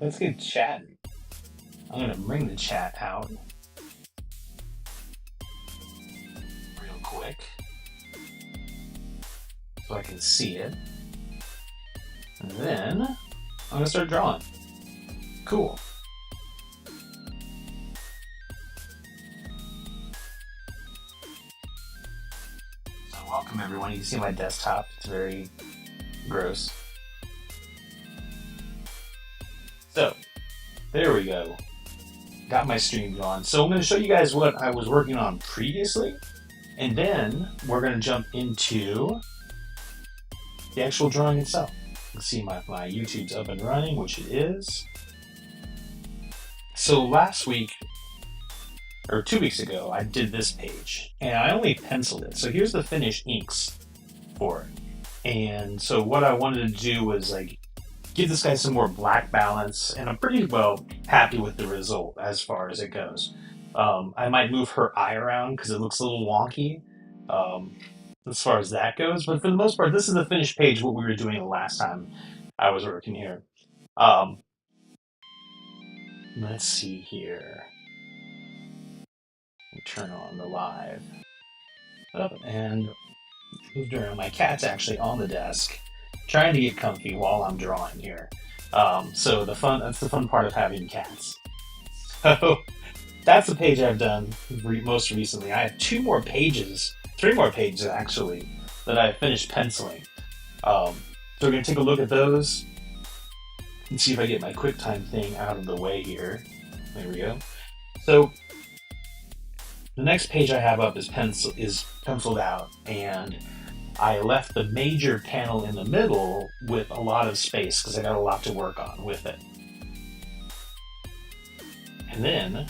let's get chatting. I'm gonna bring the chat out real quick so I can see it. And then I'm gonna start drawing. Cool. So welcome everyone. You can see my desktop. It's very gross. So there we go. Got my stream going. So I'm going to show you guys what I was working on previously, and then we're going to jump into the actual drawing itself. You can see my YouTube's up and running, which it is. So last week, or 2 weeks ago, I did this page, and I only penciled it. So here's the finished inks for it. And so what I wanted to do was like give this guy some more black balance, and I'm pretty well happy with the result as far as it goes. I might move her eye around because it looks a little wonky as far as that goes, but for the most part, this is the finished page, what we were doing the last time I was working here. Let's see here. Turn on the live. And moved around. My cat's actually on the desk, trying to get comfy while I'm drawing here. So that's the fun part of having cats. So that's the page I've done most recently. I have 3 more pages actually, that I finished penciling. So we're gonna take a look at those and see if I get my QuickTime thing out of the way here. There we go. So the next page I have up is penciled out, and I left the major panel in the middle with a lot of space because I got a lot to work on with it. And then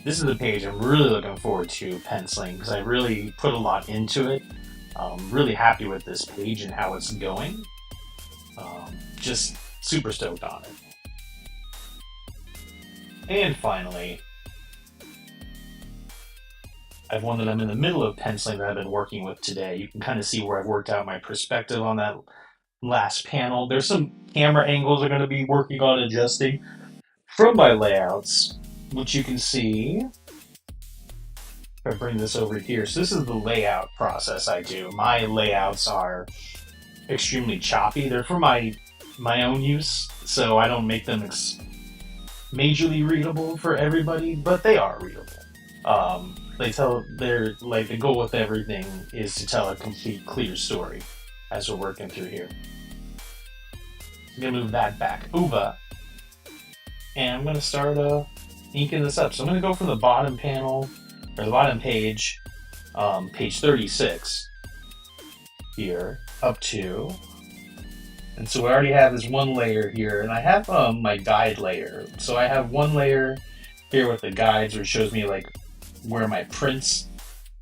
this is the page I'm really looking forward to penciling because I really put a lot into it. I'm really happy with this page and how it's going. Just super stoked on it. And finally, I have one that I'm in the middle of penciling that I've been working with today. You can kind of see where I've worked out my perspective on that last panel. There's some camera angles I'm going to be working on adjusting from my layouts, which you can see if I bring this over here. So this is the layout process I do. My layouts are extremely choppy. They're for my own use, so I don't make them majorly readable for everybody, but they are readable. The goal with everything is to tell a complete, clear story as we're working through here. I'm gonna move that back over, and I'm gonna start inking this up. So I'm gonna go from the bottom panel, or the bottom page, page 36 here, up to, and so we already have this one layer here, and I have my guide layer. So I have one layer here with the guides, which shows me like where my prints,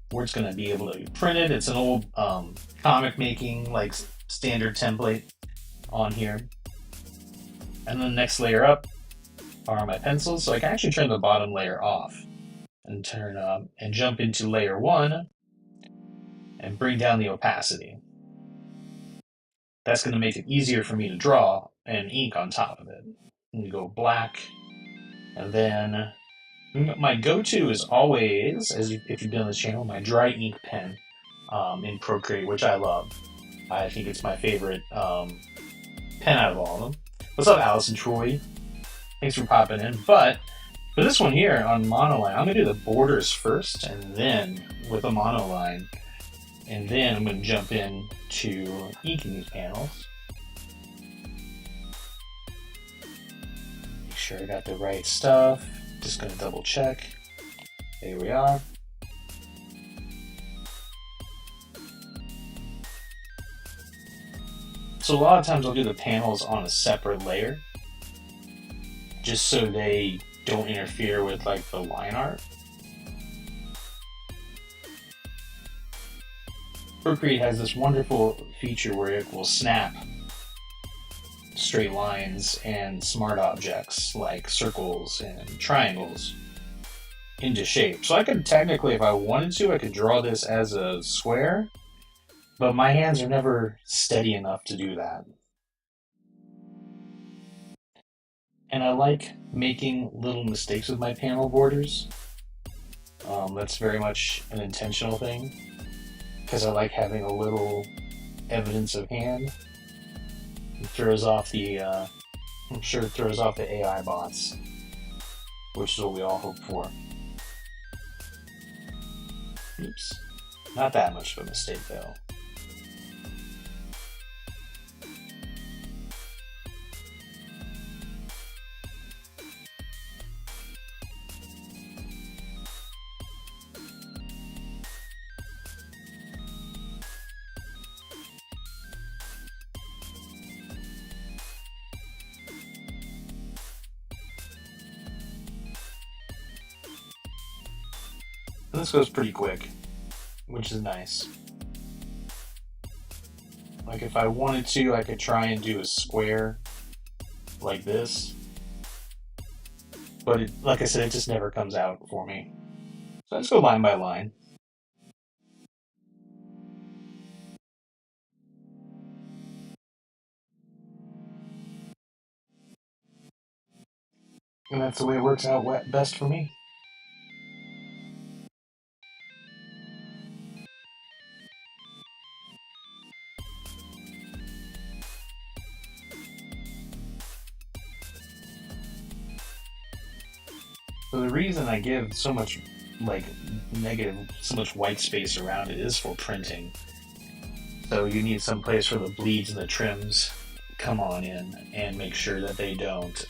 where it's going to be able to be printed. It's an old comic making like standard template on here. And then the next layer up are my pencils. So I can actually turn the bottom layer off and and jump into layer 1 and bring down the opacity. That's going to make it easier for me to draw and ink on top of it. And go black, and then my go-to is always, if you've been on this channel, my dry ink pen in Procreate, which I love. I think it's my favorite pen out of all of them. What's up, Allison Troy? Thanks for popping in. But for this one here on monoline, I'm going to do the borders first, and then with a monoline, and then I'm going to jump in to inking these panels. Make sure I got the right stuff. Just going to double check. There we are. So a lot of times I'll do the panels on a separate layer, just so they don't interfere with like the line art. Procreate has this wonderful feature where it will snap straight lines and smart objects like circles and triangles into shape. So I could technically, if I wanted to, I could draw this as a square, but my hands are never steady enough to do that. And I like making little mistakes with my panel borders. That's very much an intentional thing because I like having a little evidence of hand. It throws off the, I'm sure it throws off the AI bots, which is what we all hope for. Oops. Not that much of a mistake though. And this goes pretty quick, which is nice. Like if I wanted to, I could try and do a square like this. But like I said, it just never comes out for me. So let's go line by line. And that's the way it works out best for me. So the reason I give so much like so much white space around it is for printing. So you need some place where the bleeds and the trims come on in and make sure that they don't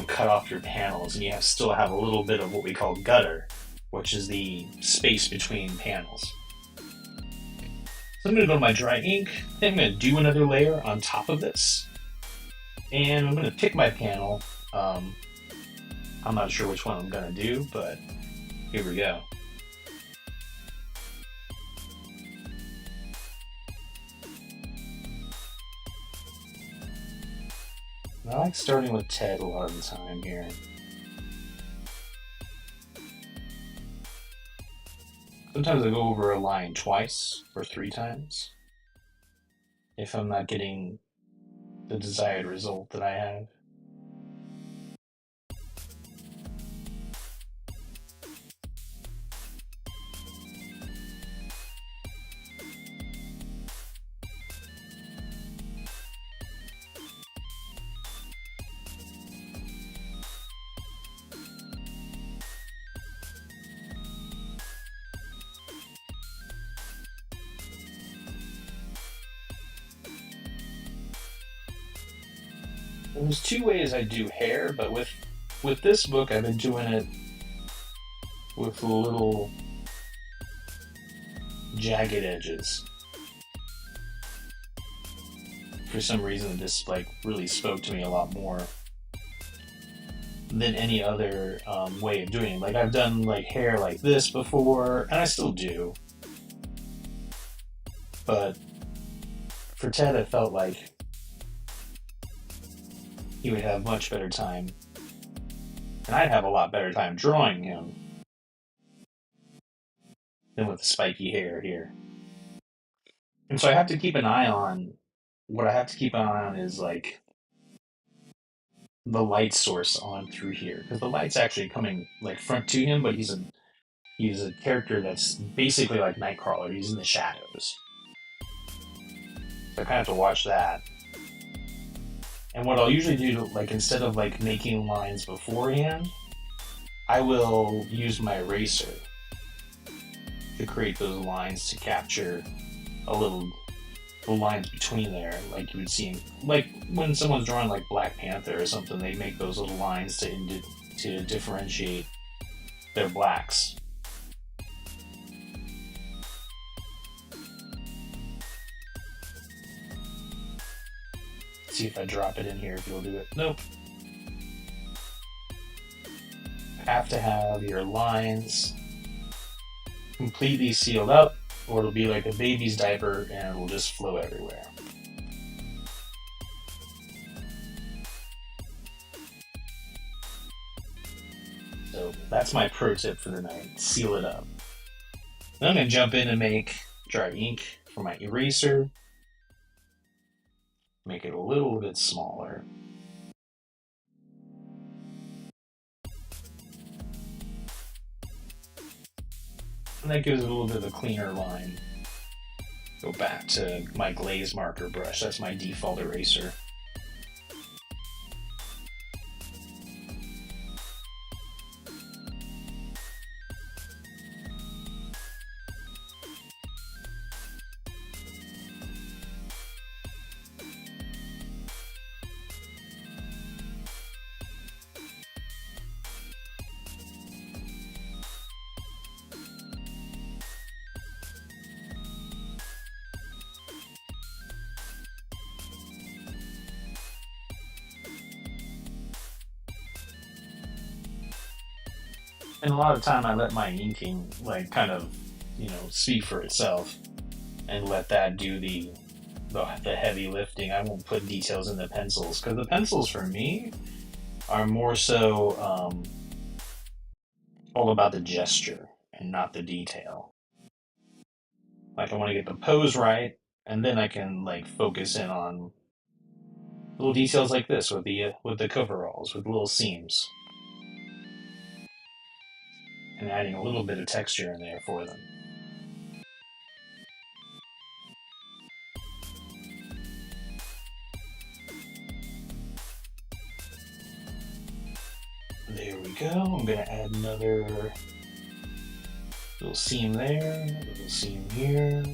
cut off your panels, and you still have a little bit of what we call gutter, which is the space between panels. So I'm going to go to my dry ink, then I'm going to do another layer on top of this, and I'm going to pick my panel. I'm not sure which one I'm going to do, but here we go. I like starting with Ted a lot of the time here. Sometimes I go over a line twice or 3 times if I'm not getting the desired result that I have. There's 2 ways I do hair, but with this book I've been doing it with little jagged edges. For some reason this like really spoke to me a lot more than any other way of doing it. Like I've done like hair like this before, and I still do. But for Ted I felt like he would have much better time, and I'd have a lot better time drawing him than with the spiky hair here. And so I have to keep an eye on, what I have to keep an eye on is like the light source on through here, because the light's actually coming like front to him, but he's a character that's basically like Nightcrawler. He's in the shadows, so I kind of have to watch that. And what I'll usually do, like instead of like making lines beforehand, I will use my eraser to create those lines to capture a little the lines between there, like you would see, like when someone's drawing like Black Panther or something, they make those little lines to differentiate their blacks. See if I drop it in here, if you'll do it. Nope. Have to have your lines completely sealed up, or it'll be like a baby's diaper and it'll just flow everywhere. So that's my pro tip for the night: seal it up. Then I'm going to jump in and make dry ink for my eraser. Make it a little bit smaller. And that gives it a little bit of a cleaner line. Go back to my glaze marker brush. That's my default eraser. And a lot of time I let my inking like kind of, speak for itself and let that do the heavy lifting. I won't put details in the pencils because the pencils for me are more so all about the gesture and not the detail. Like I want to get the pose right, and then I can like focus in on little details like this with the coveralls, with little seams, and adding a little bit of texture in there for them. There we go. I'm gonna add another little seam there, another little seam here.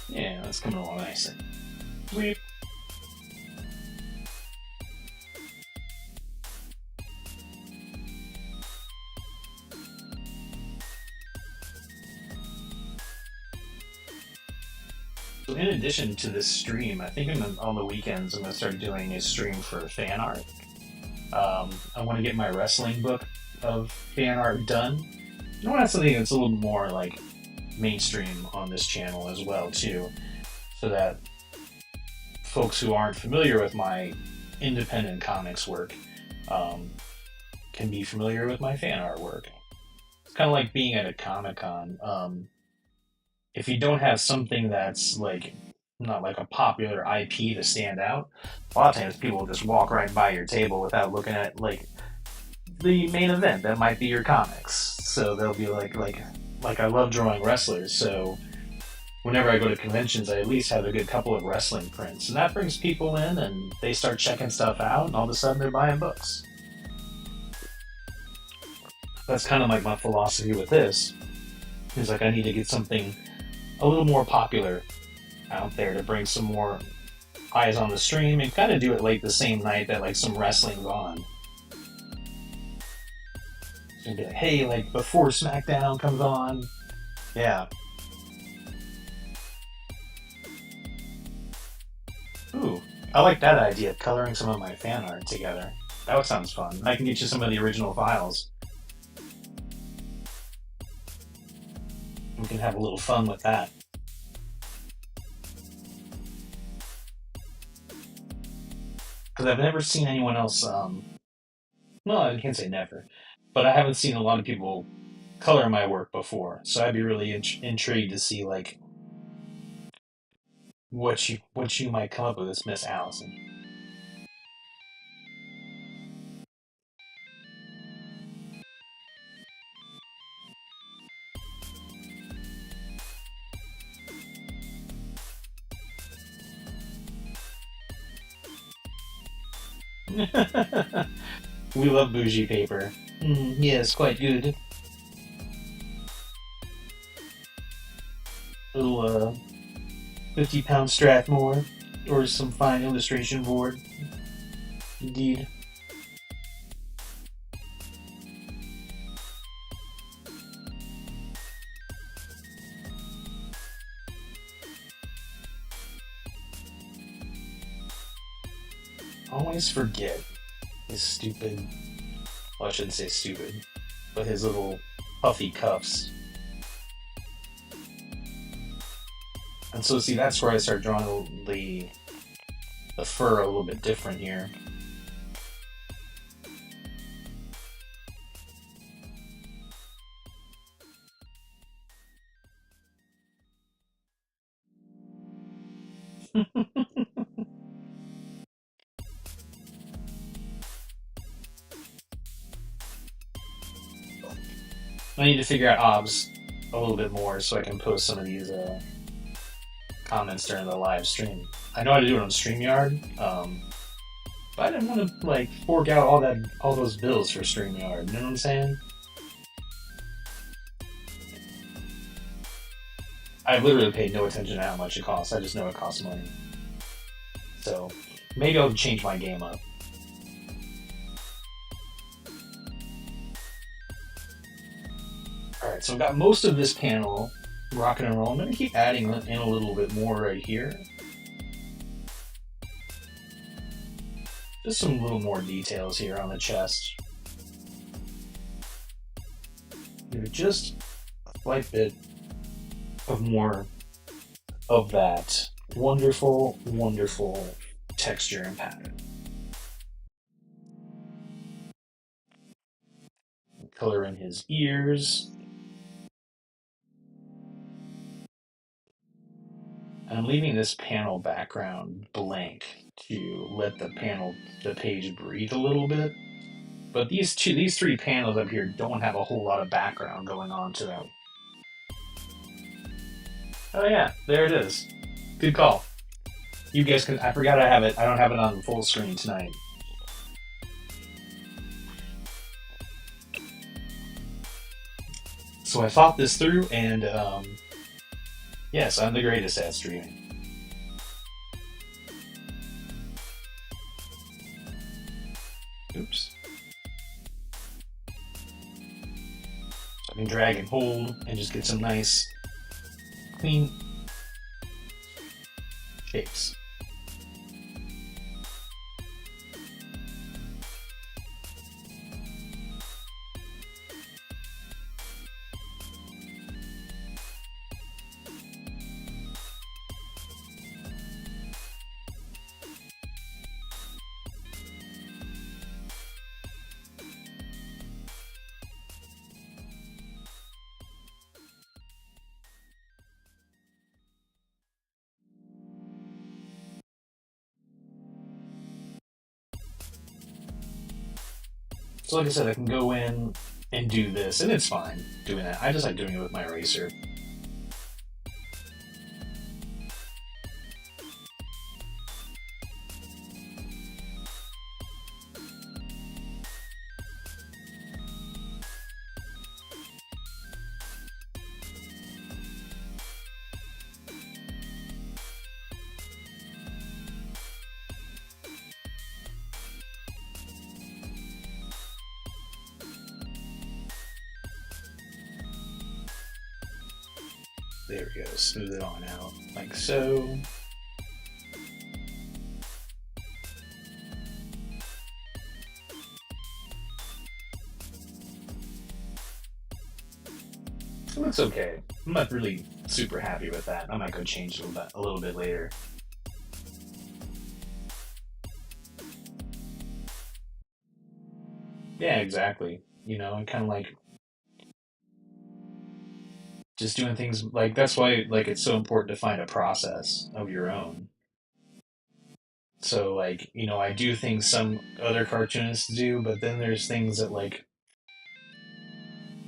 Yeah, that's coming along nicely. Sweet. So in addition to this stream, I think on the weekends I'm gonna start doing a stream for fan art. I want to get my wrestling book of fan art done. I want something that's a little more like mainstream on this channel as well too, so that folks who aren't familiar with my independent comics work can be familiar with my fan art work. It's kind of like being at a Comic-Con. If you don't have something that's like not like a popular IP to stand out, a lot of times people will just walk right by your table without looking at like the main event that might be your comics. So they'll be like I love drawing wrestlers, so whenever I go to conventions, I at least have a good couple of wrestling prints, and that brings people in, and they start checking stuff out, and all of a sudden they're buying books. That's kind of like my philosophy with this. Is like I need to get something a little more popular out there to bring some more eyes on the stream, and kind of do it like the same night that like some wrestling's on. And be like, hey, like before SmackDown comes on, yeah. Ooh, I like that idea of coloring some of my fan art together. That sounds fun. I can get you some of the original files. We can have a little fun with that. Because I've never seen anyone else. Well, I can't say never, but I haven't seen a lot of people color my work before. So I'd be really intrigued to see like what you might come up with as Miss Allison. We love bougie paper. Yes, quite good. Little 50-pound Strathmore, or some fine illustration board. Indeed. Always forget his stupid. Well, I shouldn't say stupid, but his little puffy cuffs. And so, see, that's where I start drawing the fur a little bit different here. I need to figure out OBS a little bit more so I can post some of these comments during the live stream. I know how to do it on StreamYard, but I didn't want to like fork out all those bills for StreamYard. You know what I'm saying? I literally paid no attention to how much it costs. I just know it costs money. So maybe I'll change my game up. Alright, so I've got most of this panel rocking and rolling. I'm going to keep adding in a little bit more right here. Just some little more details here on the chest. Just a slight bit of more of that wonderful, wonderful texture and pattern. Color in his ears. I'm leaving this panel background blank to let the page breathe a little bit. But these three panels up here don't have a whole lot of background going on to them. Oh yeah, there it is. Good call. You guys can. I forgot I have it. I don't have it on full screen tonight. So I thought this through, and yes, I'm the greatest at streaming. Oops. I can drag and hold and just get some nice, clean shapes. So like I said, I can go in and do this, and it's fine doing that. I just like doing it with my eraser. There we go, smooth it on out, like so. It looks okay. I'm not really super happy with that. I might go change it a little bit later. Yeah, exactly. You know, and kind of like just doing things like that's why like it's so important to find a process of your own. So like, you know, I do things some other cartoonists do, but then there's things that like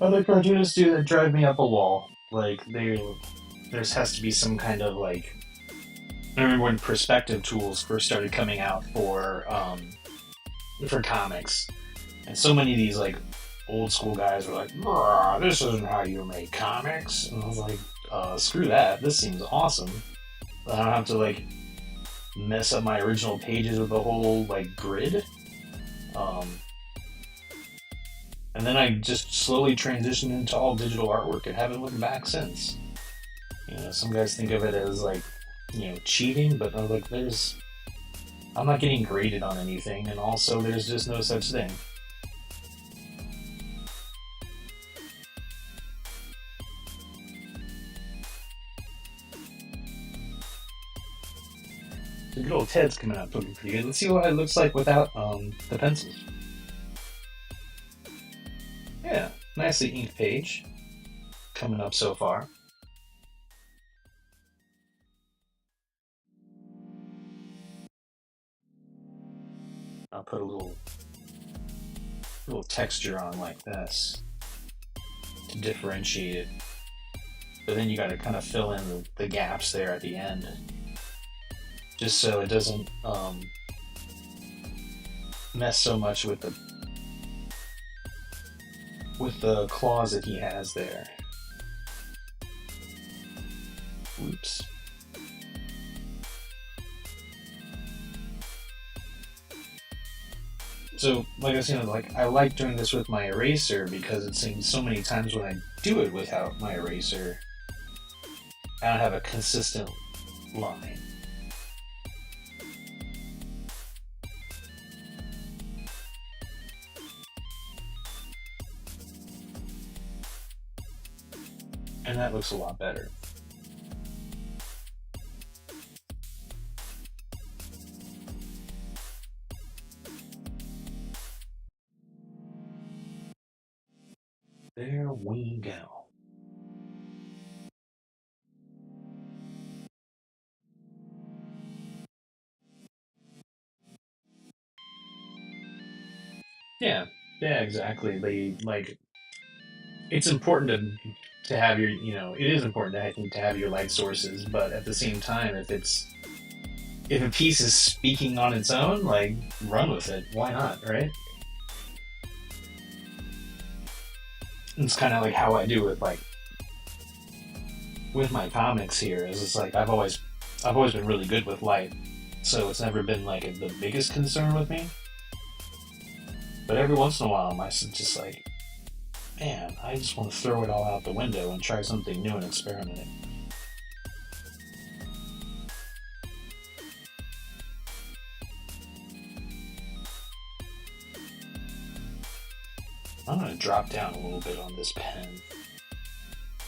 other cartoonists do that drive me up a wall. Like there has to be some kind of like I remember when perspective tools first started coming out for comics, and so many of these like old school guys were like, "This isn't how you make comics," and I was like, "Screw that! This seems awesome. I don't have to like mess up my original pages with the whole like grid." And then I just slowly transitioned into all digital artwork and haven't looked back since. You know, some guys think of it as like, you know, cheating, but I'm like, I'm not getting graded on anything, and also there's just no such thing. So good old Ted's coming out looking pretty good. Let's see what it looks like without the pencils. Yeah, nicely inked page coming up so far. I'll put a little texture on like this to differentiate it. But then you got to kind of fill in the gaps there at the end, just so it doesn't mess so much with the claws that he has there. Oops. So, like I was saying, like I like doing this with my eraser because it seems so many times when I do it without my eraser, I don't have a consistent line. And that looks a lot better. There we go. Yeah, yeah, exactly. They like it's important to have your, it is important, I think, to have your light sources, but at the same time, if a piece is speaking on its own, like run with it. Why not, right? It's kind of like how I do with my comics here. Is it's like I've always been really good with light, so it's never been like the biggest concern with me. But every once in a while, I'm just like, man, I just want to throw it all out the window and try something new and experiment it. I'm going to drop down a little bit on this pen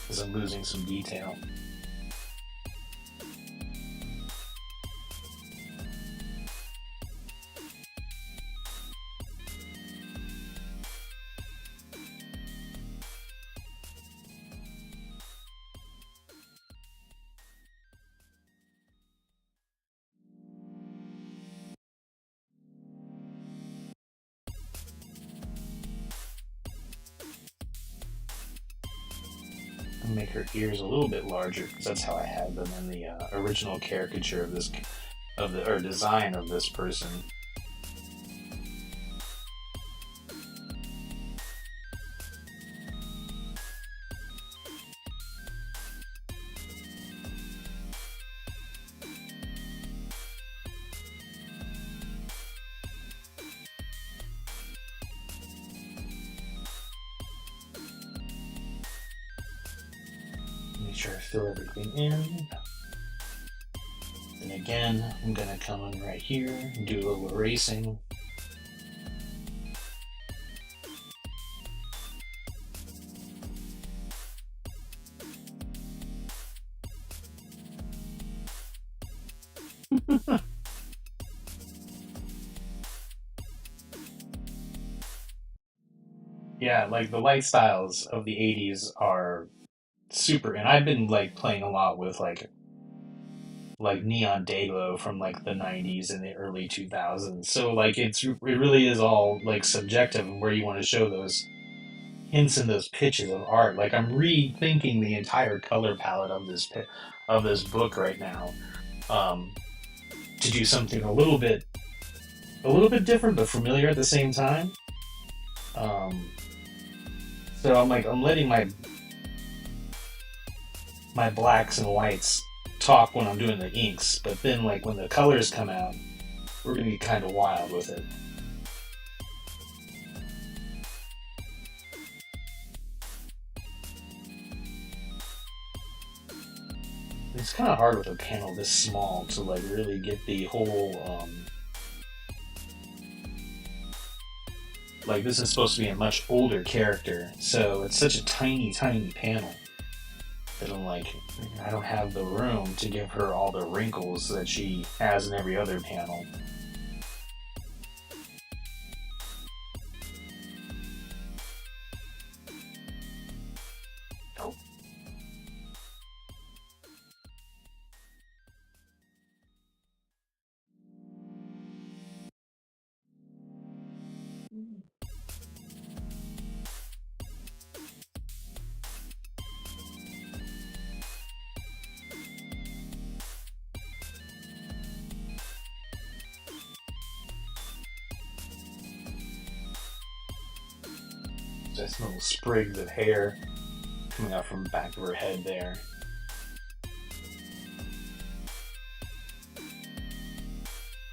because I'm losing some detail. Make her ears a little bit larger because that's how I had them in the original caricature of this or design of this person. Make sure I fill everything in. And again, I'm gonna come in right here and do a little erasing. Yeah, like the light styles of the 80s are super, and I've been like playing a lot with like neon dayglow from like the 90s and the early 2000s. So like it really is all like subjective and where you want to show those hints and those pitches of art. Like I'm rethinking the entire color palette of this book right now, um, to do something a little bit different but familiar at the same time. Um, so I'm letting my blacks and whites talk when I'm doing the inks, but then like when the colors come out, we're gonna get kind of wild with it. It's kind of hard with a panel this small to like really get the whole like this is supposed to be a much older character, so it's such a tiny, tiny panel that I'm like, I don't have the room to give her all the wrinkles that she has in every other panel. Nope. just little sprigs of hair coming out from the back of her head there.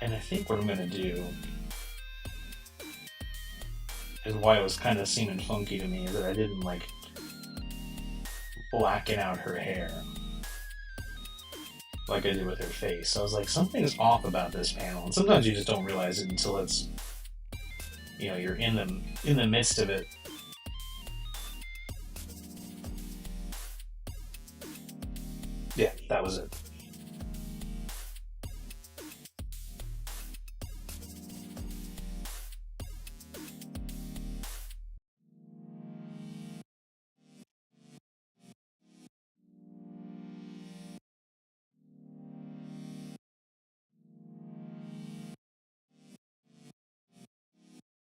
And I think what I'm going to do is why it was kind of seeming funky to me is that I didn't like blacken out her hair like I did with her face. So I was like, something's off about this panel. And sometimes you just don't realize it until it's, you know, you're in the midst of it. Yeah, that was it.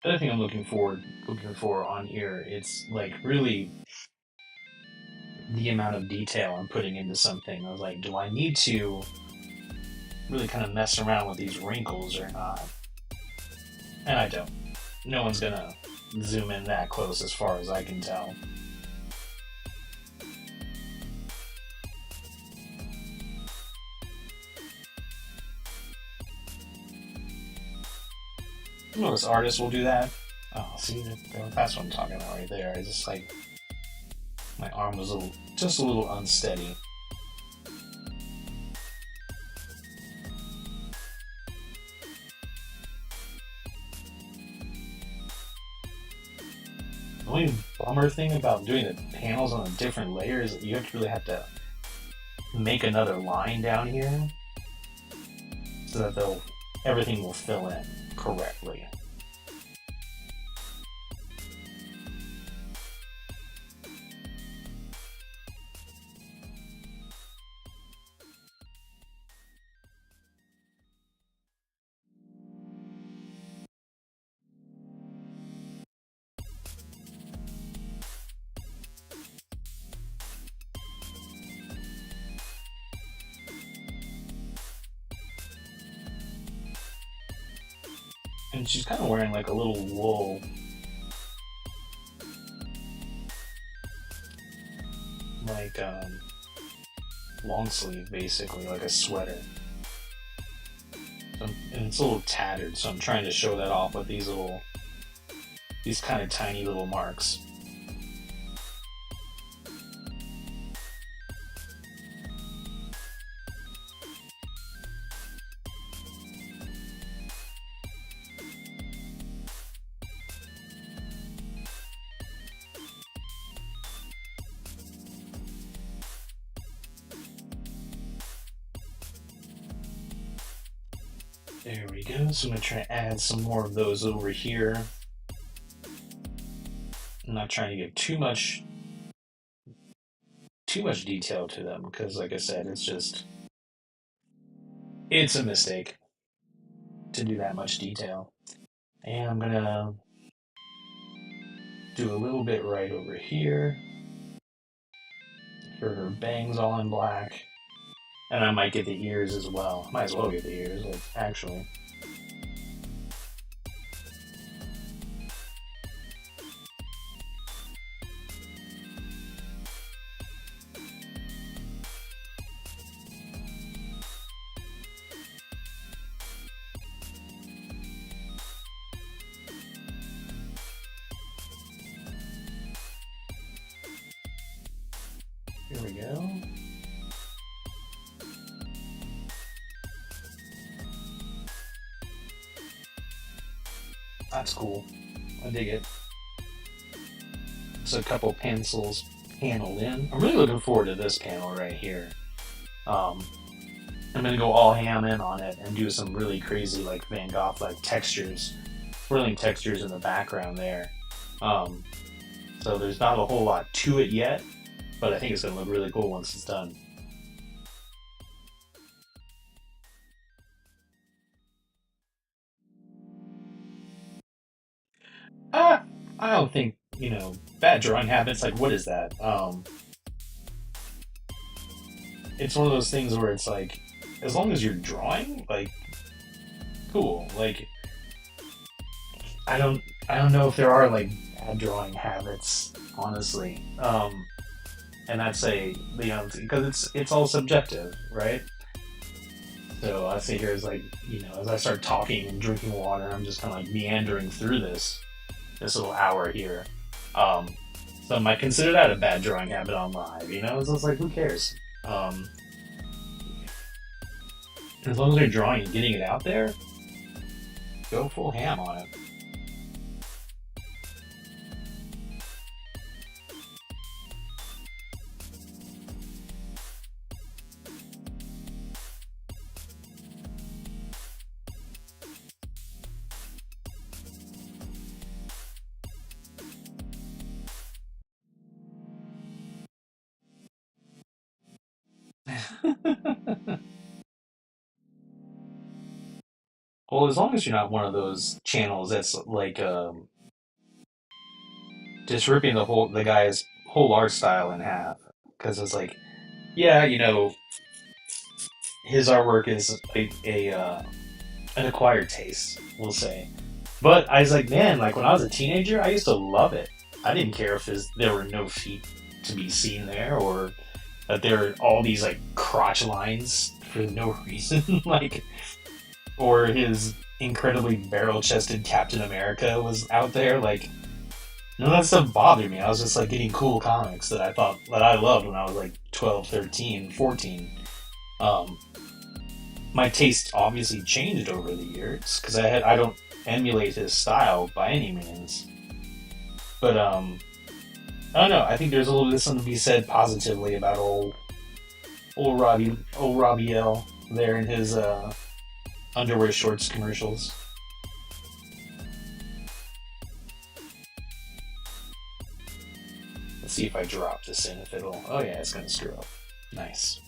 The other thing I'm looking for on here, it's like really the amount of detail I'm putting into something. I was like, do I need to really kind of mess around with these wrinkles or not? And I don't. No one's gonna zoom in that close as far as I can tell. Most artists will do that. Oh, see, that's what I'm talking about right there. I just like, my arm was just a little unsteady. The only bummer thing about doing the panels on a different layer is that you really have to make another line down here so that everything will fill in correctly. And she's kind of wearing like a little wool, like long sleeve, basically, like a sweater. So, and it's a little tattered, so I'm trying to show that off with these kind of tiny little marks. There we go. So I'm going to try to add some more of those over here. I'm not trying to give too much detail to them because, like I said, it's a mistake to do that much detail. And I'm going to do a little bit right over here for her bangs all in black. And I might get the ears as well. Might as well get the ears, like, actually. Here we go. That's cool. I dig it. So a couple pencils paneled in. I'm really looking forward to this panel right here. I'm gonna go all ham in on it and do some really crazy like Van Gogh like textures, swirling textures in the background there. So there's not a whole lot to it yet, but I think it's gonna look really cool once it's done. I don't think, bad drawing habits, like, what is that? It's one of those things where it's like, as long as you're drawing, like, cool. Like, I I don't know if there are like bad drawing habits, honestly. And that's because it's all subjective, right? So I sit here as like as I start talking and drinking water, I'm just kind of like meandering through this little hour here. Um, so I might consider that a bad drawing habit on live. It's just like who cares? Um, as long as you're drawing and getting it out there, go full ham on it. Well, as long as you're not one of those channels that's like just ripping the guy's whole art style in half, because it's like, yeah, his artwork is an acquired taste, we'll say. But I was like, man, like when I was a teenager, I used to love it. I didn't care if there were no feet to be seen there, or that there are all these like crotch lines for no reason, like, or his incredibly barrel-chested Captain America was out there, like. None of that stuff bothered me. I was just like getting cool comics that I loved when I was like 12, 13, 14. Um, my taste obviously changed over the years because I don't emulate his style by any means. But I don't know. I think there's a little bit of something to be said positively about old Robbie L there in his underwear shorts commercials. Let's see if I drop this in, if it'll. Oh yeah, it's gonna screw up. Nice.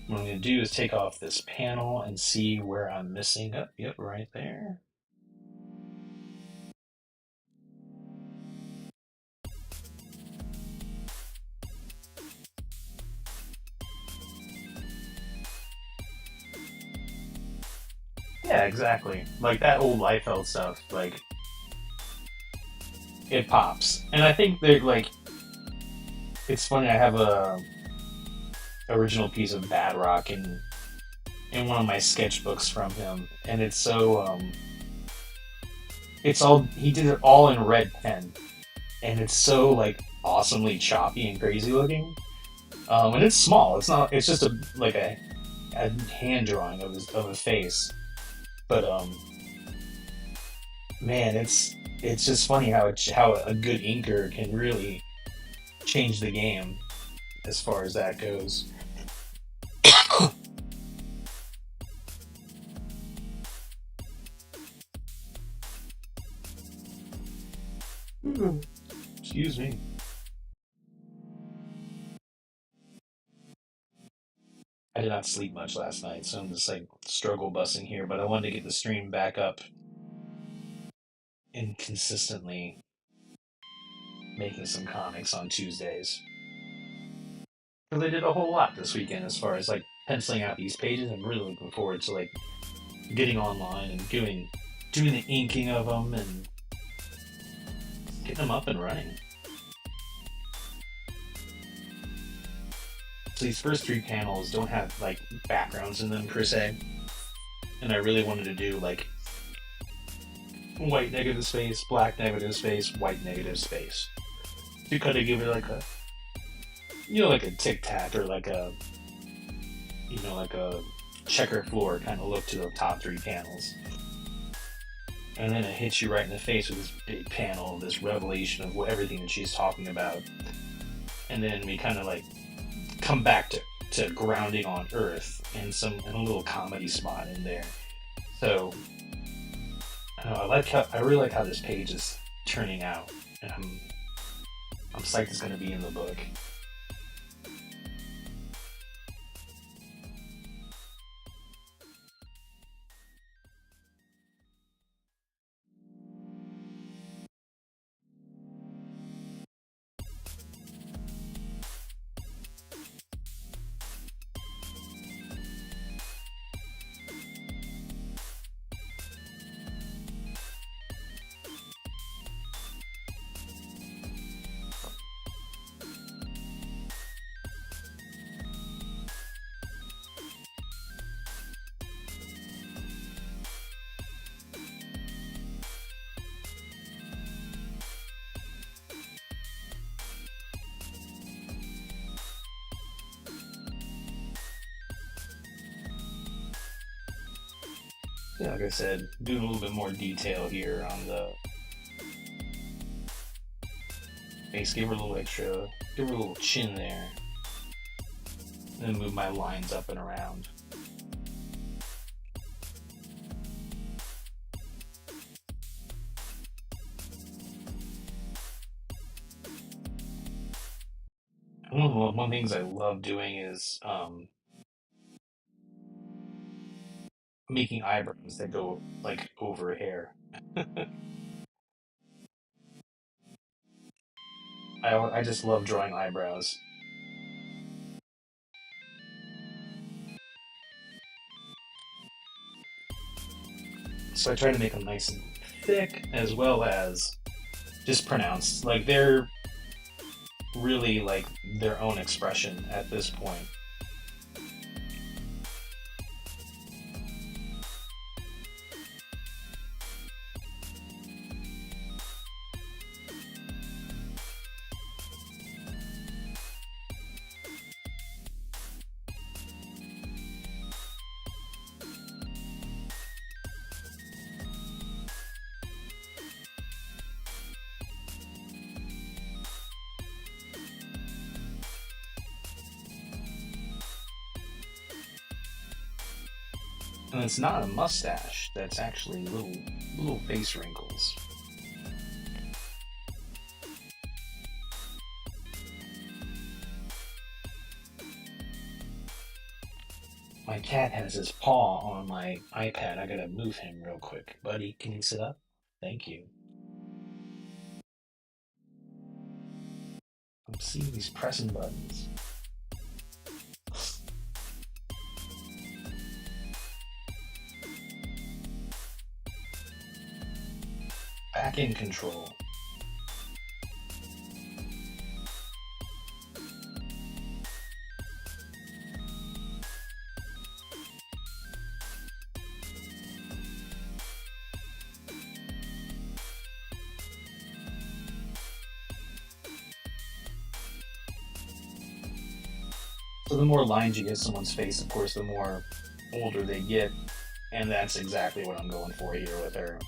What I'm gonna do is take off this panel and see where I'm missing. Oh, yep, right there. Yeah, exactly. Like that old Liefeld stuff, like it pops. And I think they're like it's funny. I have a original piece of Bad Rock in one of my sketchbooks from him, and it's all he did it all in red pen, and it's so like awesomely choppy and crazy looking. And it's small. It's not. It's just a hand drawing of a face, but man, it's just funny how a good inker can really change the game as far as that goes. Excuse me. I did not sleep much last night, so I'm just like struggle busting here. But I wanted to get the stream back up and consistently making some comics on Tuesdays. Because I did a whole lot this weekend as far as like penciling out these pages. I'm really looking forward to like getting online and doing the inking of them and getting them up and running. So these first three panels don't have like backgrounds in them per se, and I really wanted to do like white negative space, black negative space, white negative space to kind of give it like a like a tic tac or like a like a checker floor kind of look to the top three panels. And then it hits you right in the face with this big panel, this revelation of everything that she's talking about. And then we kind of like come back to grounding on Earth and a little comedy spot in there. So I don't know, I really like how this page is turning out, and I'm psyched it's going to be in the book. Yeah, like I said, doing a little bit more detail here on the face. Give her a little extra, give her a little chin there. And then move my lines up and around. One of the things I love doing is making eyebrows that go like over hair. I just love drawing eyebrows. So I try to make them nice and thick as well as just pronounced. Like they're really like their own expression at this point. And it's not a mustache, that's actually little face wrinkles. My cat has his paw on my iPad. I gotta move him real quick. Buddy, can you sit up? Thank you. I'm seeing these pressing buttons. Back in control. So the more lines you get someone's face, of course, the more older they get, and that's exactly what I'm going for here with her.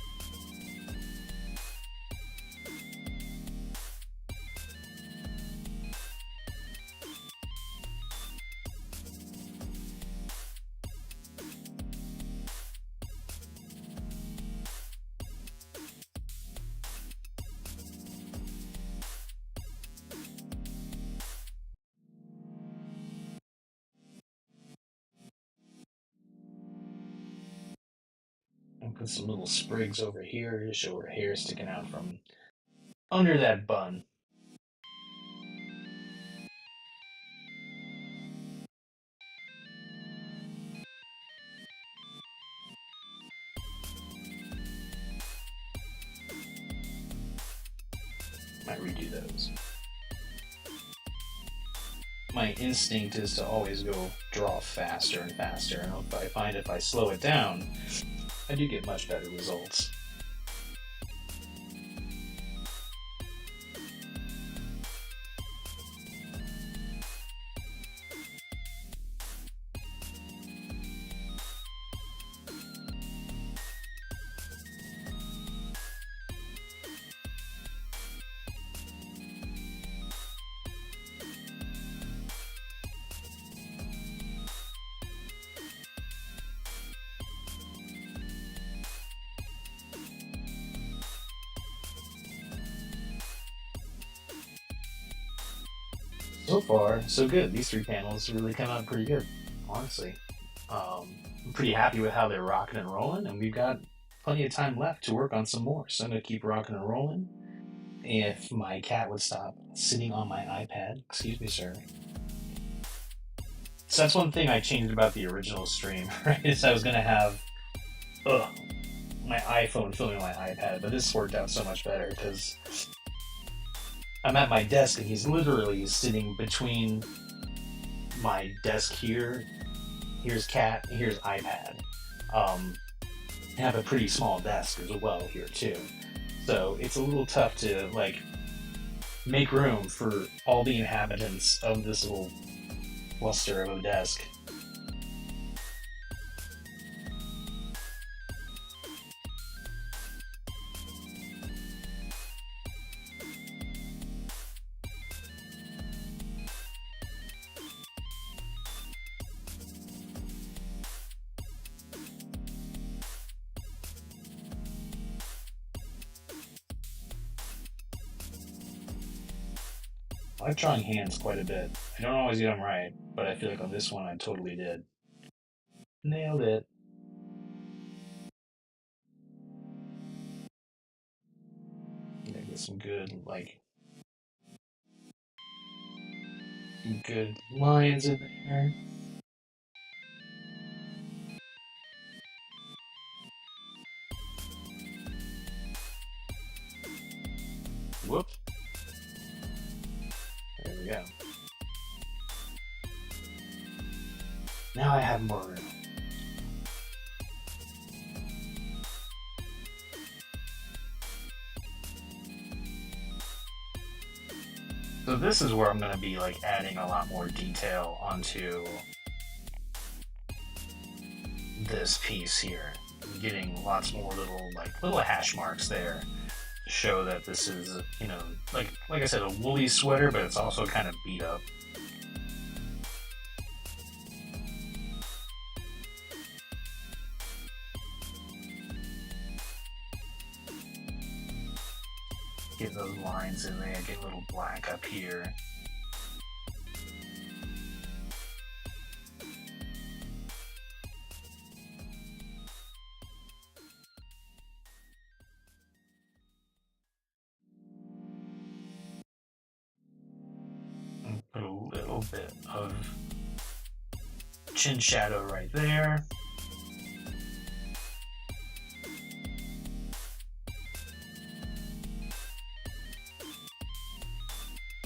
And put some little sprigs over here to show her hair sticking out from under that bun. Might redo those. My instinct is to always go draw faster and faster, and I find if I slow it down, I do get much better results. So far, so good. These three panels really come out pretty good, honestly. I'm pretty happy with how they're rocking and rolling, and we've got plenty of time left to work on some more. So I'm gonna keep rocking and rolling. If my cat would stop sitting on my iPad, excuse me, sir. So that's one thing I changed about the original stream, right? Is I was gonna have, my iPhone filming my iPad, but this worked out so much better because I'm at my desk and he's literally sitting between my desk here. Here's cat, here's iPad. I have a pretty small desk as well here too. So it's a little tough to like make room for all the inhabitants of this little cluster of a desk. I like drawing hands quite a bit. I don't always get them right, but I feel like on this one I totally did. Nailed it. Get some good, like, good lines in there. Whoops. There we go. Now I have more room. So this is where I'm going to be like adding a lot more detail onto this piece here. Getting lots more little hash marks there to show that this is, you know, like I said, a woolly sweater, but it's also kind of beat up. Get those lines in there, get a little black up here. And put a little bit of chin shadow right there.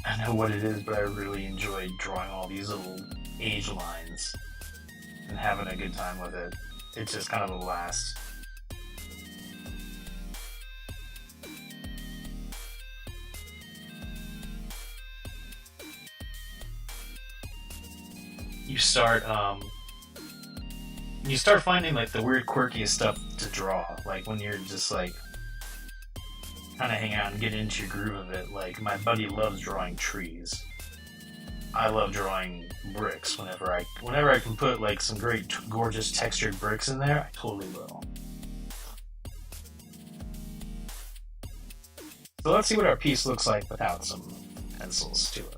I know what it is, but I really enjoyed drawing all these little age lines and having a good time with it. It's just kind of a blast. You start finding like the weird quirkiest stuff to draw, like when you're just like kind of hang out and get into your groove of it. Like my buddy loves drawing trees. I love drawing bricks. Whenever I can put like some great gorgeous textured bricks in there, I totally will. So let's see what our piece looks like without some pencils to it.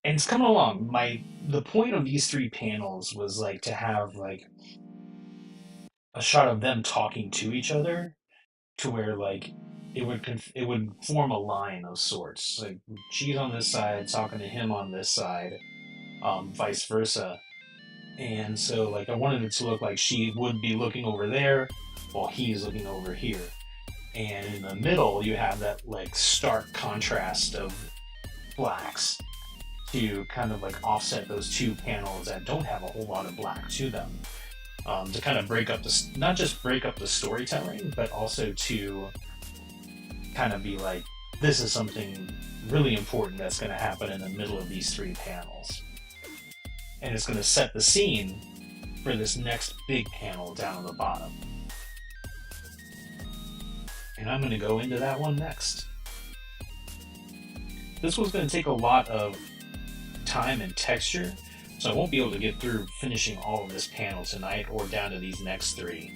And it's coming along. The point of these 3 panels was like to have like a shot of them talking to each other, to where like it would form a line of sorts. Like she's on this side talking to him on this side, vice versa. And so like I wanted it to look like she would be looking over there while he's looking over here. And in the middle you have that like stark contrast of blacks to kind of like offset those 2 panels that don't have a whole lot of black to them, to kind of break up not just break up the storytelling, but also to kind of be like, this is something really important that's going to happen in the middle of these 3 panels, and it's going to set the scene for this next big panel down on the bottom. And I'm going to go into that one next. This one's going to take a lot of time and texture, so I won't be able to get through finishing all of this panel tonight or down to these next 3.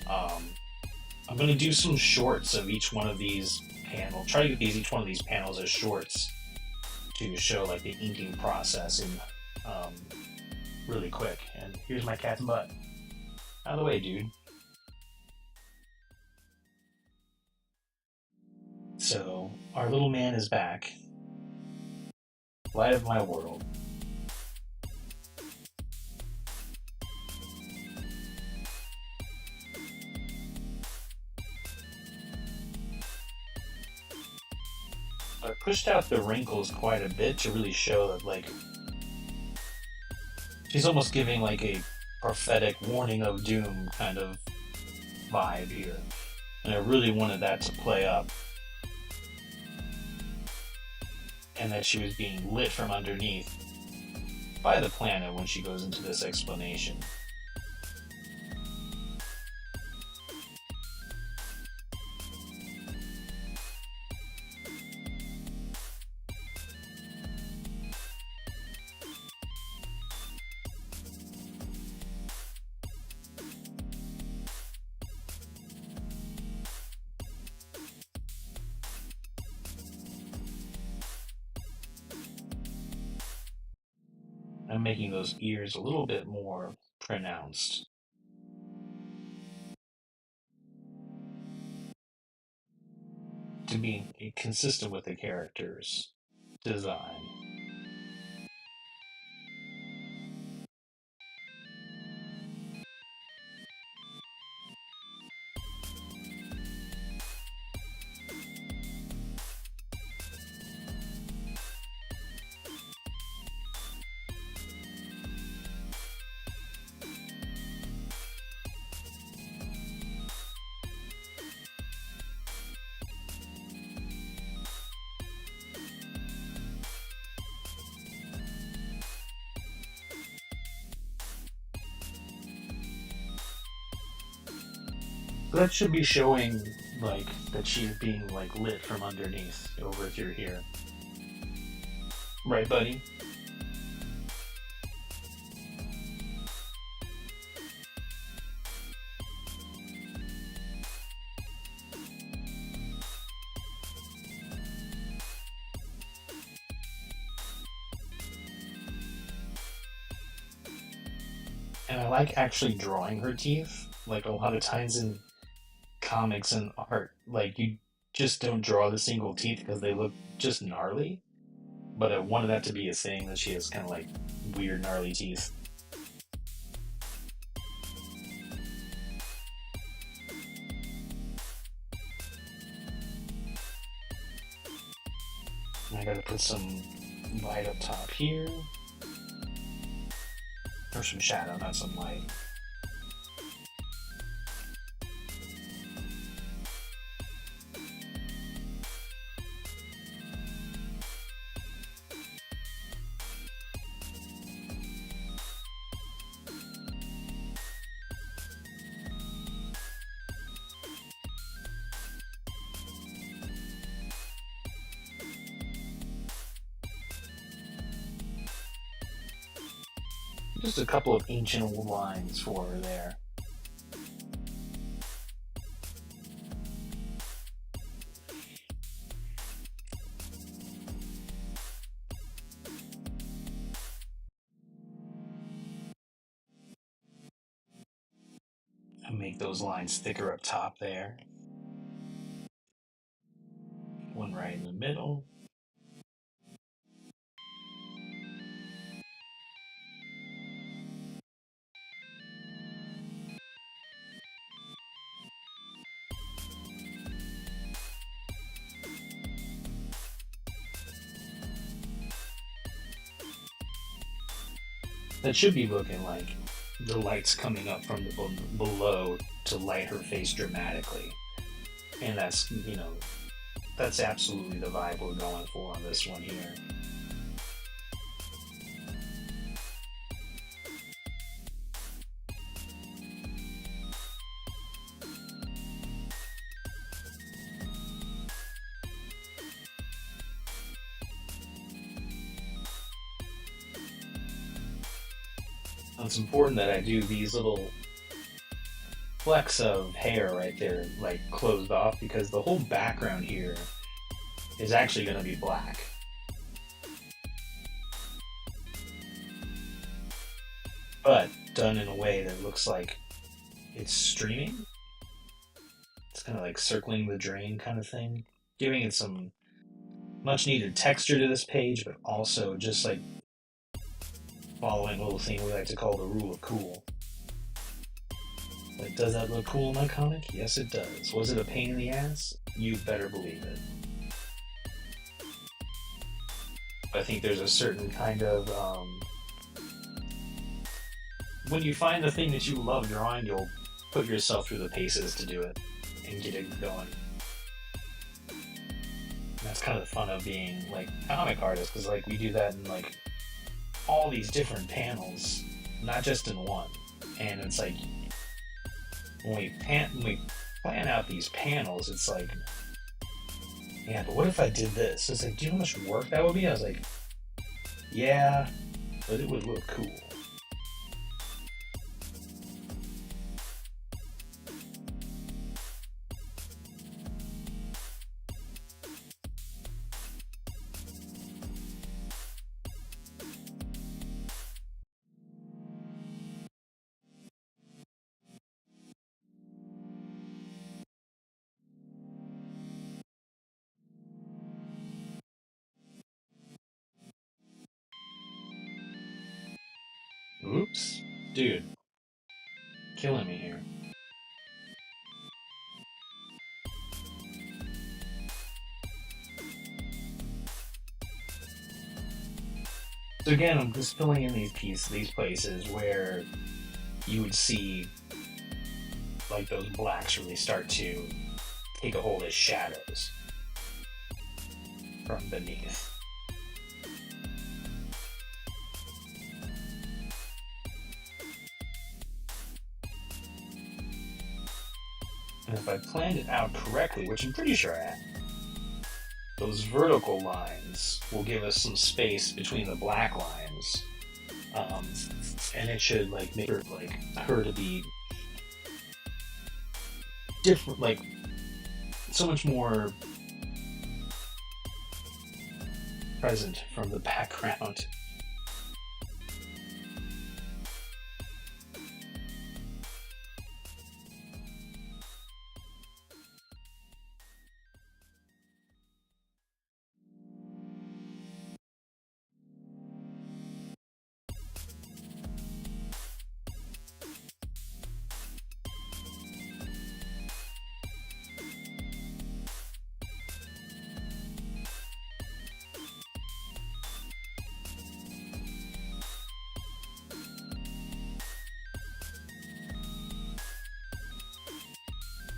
I'm going to do some shorts of each one of these panels. Try to get each one of these panels as shorts to show like the inking process in really quick. And here's my cat's butt. Out of the way, dude. So our little man is back. Light of my world. I pushed out the wrinkles quite a bit to really show that, like, she's almost giving like a prophetic warning of doom kind of vibe here. And I really wanted that to play up. And that she was being lit from underneath by the planet when she goes into this explanation. I'm making those ears a little bit more pronounced to be consistent with the character's design. That should be showing like that she's being like lit from underneath over through here. Right, buddy? And I like actually drawing her teeth. Like a lot of times in comics and art, like you just don't draw the single teeth because they look just gnarly. But I wanted that to be a thing that she has kind of like weird gnarly teeth. And I gotta put some light up top here. Or some shadow, not some light. Just a couple of ancient lines for her there. And make those lines thicker up top there. One right in the middle. That should be looking like the light's coming up from the below to light her face dramatically. And that's, that's absolutely the vibe we're going for on this one here. It's important that I do these little flecks of hair right there, like closed off, because the whole background here is actually going to be black. But done in a way that looks like it's streaming. It's kind of like circling the drain kind of thing, giving it some much needed texture to this page, but also just like following a little thing we like to call the rule of cool. Like, does that look cool in my comic? Yes, it does. Was it a pain in the ass? You better believe it. I think there's a certain kind of when you find the thing that you love drawing, you'll put yourself through the paces to do it and get it going. And that's kind of the fun of being like comic artists, because like we do that in like all these different panels, not just in one. And it's like when we plan out these panels, it's like, yeah, but what if I did this? It's like, do you know how much work that would be? I was like, yeah, but it would look cool. Oops. Dude. Killing me here. So again, I'm just filling in these places where you would see like those blacks really start to take a hold as shadows from beneath. And if I planned it out correctly, which I'm pretty sure I have, those vertical lines will give us some space between the black lines, and it should like make her like her to be different, like so much more present from the background.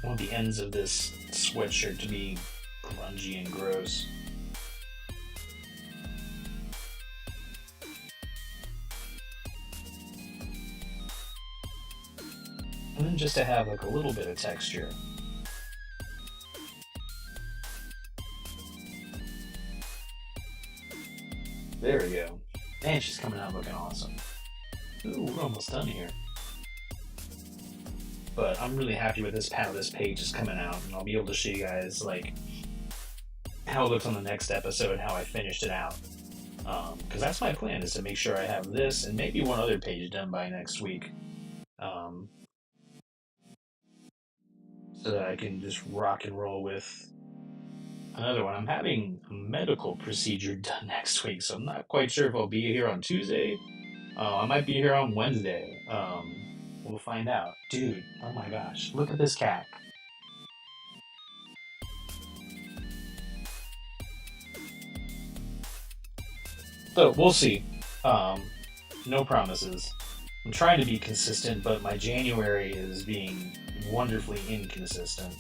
I want the ends of this sweatshirt to be grungy and gross. And then just to have like a little bit of texture. There we go. Man, she's coming out looking awesome. Ooh, we're almost done here. But I'm really happy with this how this page is coming out, and I'll be able to show you guys like how it looks on the next episode, how I finished it out. Because that's my plan, is to make sure I have this and maybe one other page done by next week, so that I can just rock and roll with another one. I'm having a medical procedure done next week, so I'm not quite sure if I'll be here on Tuesday. I might be here on Wednesday. We'll find out. Dude, oh my gosh, look at this cat. So, we'll see. No promises. I'm trying to be consistent, but my January is being wonderfully inconsistent.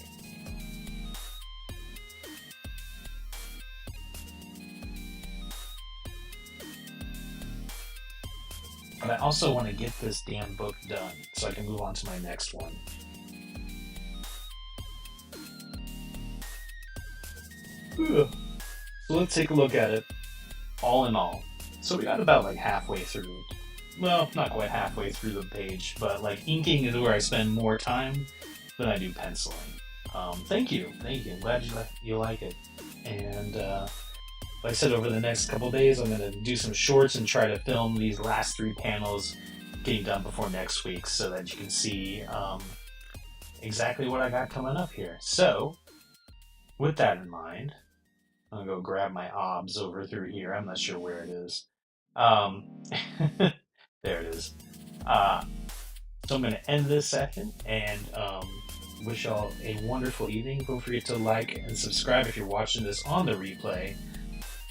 But I also want to get this damn book done so I can move on to my next one. Ugh. So let's take a look at it, all in all. So we got about like halfway through. Well, not quite halfway through the page, but like inking is where I spend more time than I do penciling. Thank you. I'm glad you like it. And like I said, over the next couple days, I'm going to do some shorts and try to film these last 3 panels getting done before next week, so that you can see exactly what I got coming up here. So, with that in mind, I'm going to go grab my obs over through here. I'm not sure where it is. There it is. So I'm going to end this session and wish y'all a wonderful evening. Don't forget to like and subscribe if you're watching this on the replay.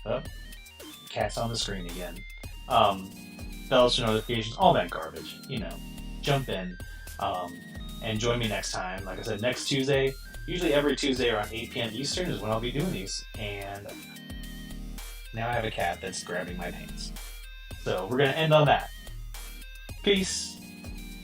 Oh, cat's on the screen again. Bells for notifications, all that garbage. You know, jump in and join me next time. Like I said, next Tuesday. Usually every Tuesday around 8 p.m. Eastern is when I'll be doing these. And now I have a cat that's grabbing my pants. So we're going to end on that. Peace.